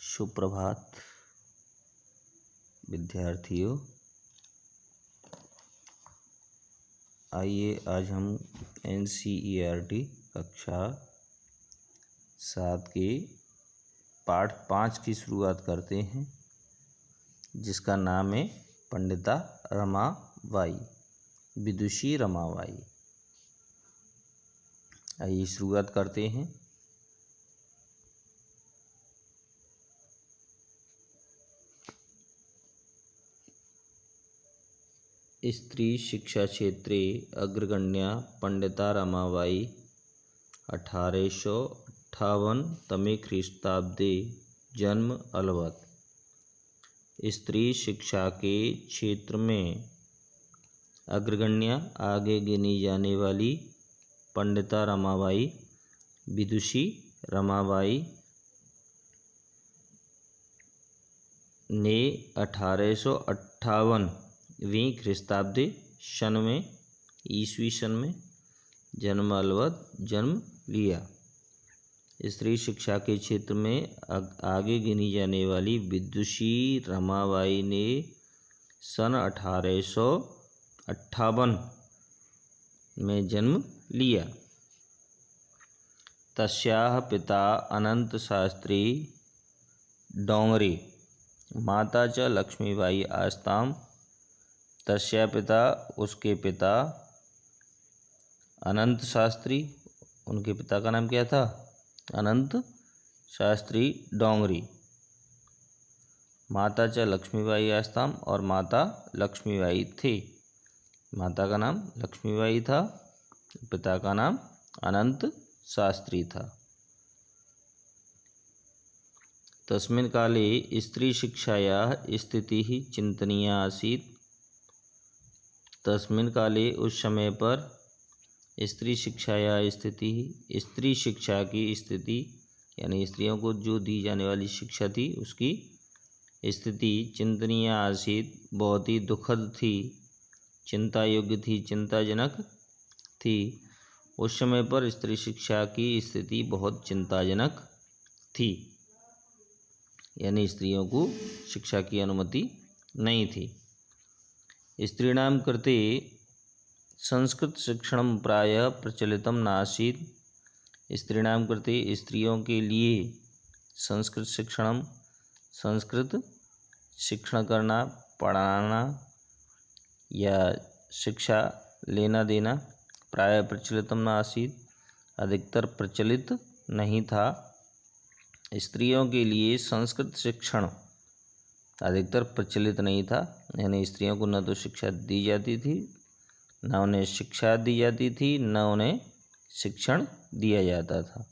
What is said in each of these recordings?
सुप्रभात विद्यार्थियों। आइए आज हम NCERT कक्षा 7 के पाठ 5 की शुरुआत करते हैं, जिसका नाम है पंडिता रमाबाई, विदुषी रमाबाई। आइए शुरुआत करते हैं। स्त्री शिक्षा क्षेत्रे अग्रगण्या पंडिता रमाबाई 1858 तमे ख्रीस्ताब्दे जन्म अलवत। स्त्री शिक्षा के क्षेत्र में अग्रगण्या आगे गिनी जाने वाली पंडिता रमाबाई विदुषी रमाबाई ने 1858वीं ख्रीस्ताब्दी सन में ईस्वी सन में जन्म अलवत जन्म लिया। स्त्री शिक्षा के क्षेत्र में आगे गिनी जाने वाली विदुषी रमाबाई ने सन 1858 में जन्म लिया। तस्याः पिता अनंत शास्त्री डोंगरे, माता च लक्ष्मीबाई आस्ताम। तस्या पिता, उसके पिता अनंत शास्त्री, उनके पिता का नाम क्या था? अनंत शास्त्री डोंगरी। माता च लक्ष्मीबाई आस्ताम, और माता लक्ष्मीबाई थे। माता का नाम लक्ष्मीबाई था, पिता का नाम अनंत शास्त्री था। तस्मिन् काले स्त्री शिक्षायाः स्थितिः चिंतनीया आसीत्। तस्मिन् काले, उस समय पर, स्त्री शिक्षायाः स्थिति, स्त्री शिक्षा की स्थिति यानी स्त्रियों को जो दी जाने वाली शिक्षा थी उसकी स्थिति चिंतनीय आसीत्, बहुत ही दुखद थी, चिंता योग्य थी, चिंताजनक थी। उस समय पर स्त्री शिक्षा की स्थिति बहुत चिंताजनक थी, यानी स्त्रियों को शिक्षा की अनुमति नहीं थी। स्त्रीणां कृते संस्कृत शिक्षणं प्रायः प्रचलितं नासीत्। स्त्रीणां कृते, स्त्रियों के लिए, संस्कृत शिक्षणं, संस्कृत शिक्षण करना, पढ़ाना या शिक्षा लेना देना, प्रायः प्रचलितं नासीत्, अधिकतर प्रचलित नहीं था। स्त्रियों के लिए संस्कृत शिक्षण अधिकतर प्रचलित नहीं था, यानी स्त्रियों को न तो शिक्षा दी जाती थी, न उन्हें शिक्षा दी जाती थी, न उन्हें शिक्षण दिया जाता था।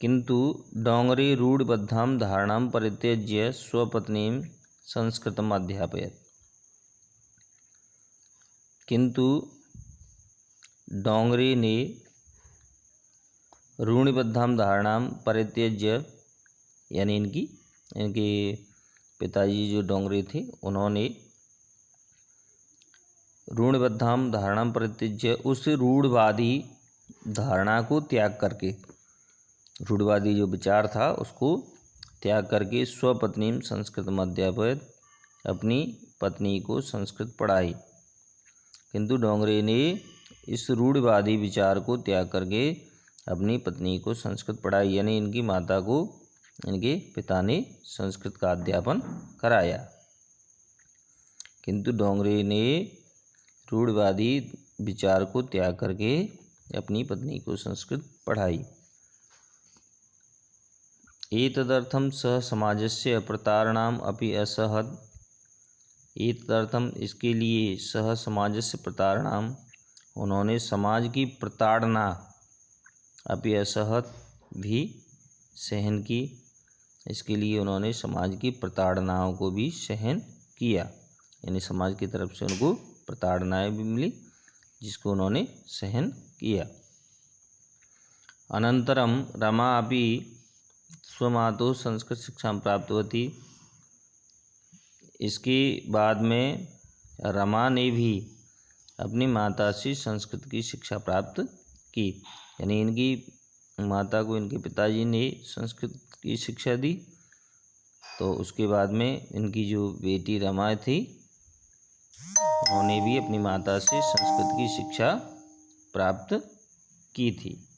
किंतु डोंगरे रूढ़बद्धां धारणां परित्यज्य स्वपत्नीं संस्कृतम् अध्यापयत्। किंतु डोंगरे ने रूढ़िबद्धां धारणां परित्यज्य, यानी इनके पिताजी जो डोंगरे थे, उन्होंने रूढ़िबद्धां धारणां परित्यज्य, उस रूढ़वादी धारणा को त्याग करके, रूढ़वादी जो विचार था उसको त्याग करके, स्वपत्नी संस्कृतम् अध्यापयत्, अपनी पत्नी को संस्कृत पढ़ाई। किंतु डोंगरे ने इस रूढ़वादी विचार को त्याग करके अपनी पत्नी को संस्कृत पढ़ाई, यानी इनकी माता को इनके पिता ने संस्कृत का अध्यापन कराया। किंतु डोंगरे ने रूढ़वादी विचार को त्याग करके अपनी पत्नी को संस्कृत पढ़ाई। एतदर्थं सः समाजस्य प्रतारणाम् अपि असहत्। एतदर्थं, इसके लिए, सः समाजस्य प्रतारणाम्, उन्होंने समाज की प्रताड़ना, अपि असहत, भी सहन की। इसके लिए उन्होंने समाज की प्रताड़नाओं को भी सहन किया, यानी समाज की तरफ से उनको प्रताड़नाएं भी मिली, जिसको उन्होंने सहन किया। अनंतरम रमा अपि स्वमातुः संस्कृत शिक्षा प्राप्तवती। इसके बाद में रमा ने भी अपनी माता से संस्कृत की शिक्षा प्राप्त की, यानी इनकी माता को इनके पिताजी ने संस्कृत की शिक्षा दी। तो उसके बाद में इनकी जो बेटी रमा थी, उन्होंने भी अपनी माता से संस्कृत की शिक्षा प्राप्त की थी।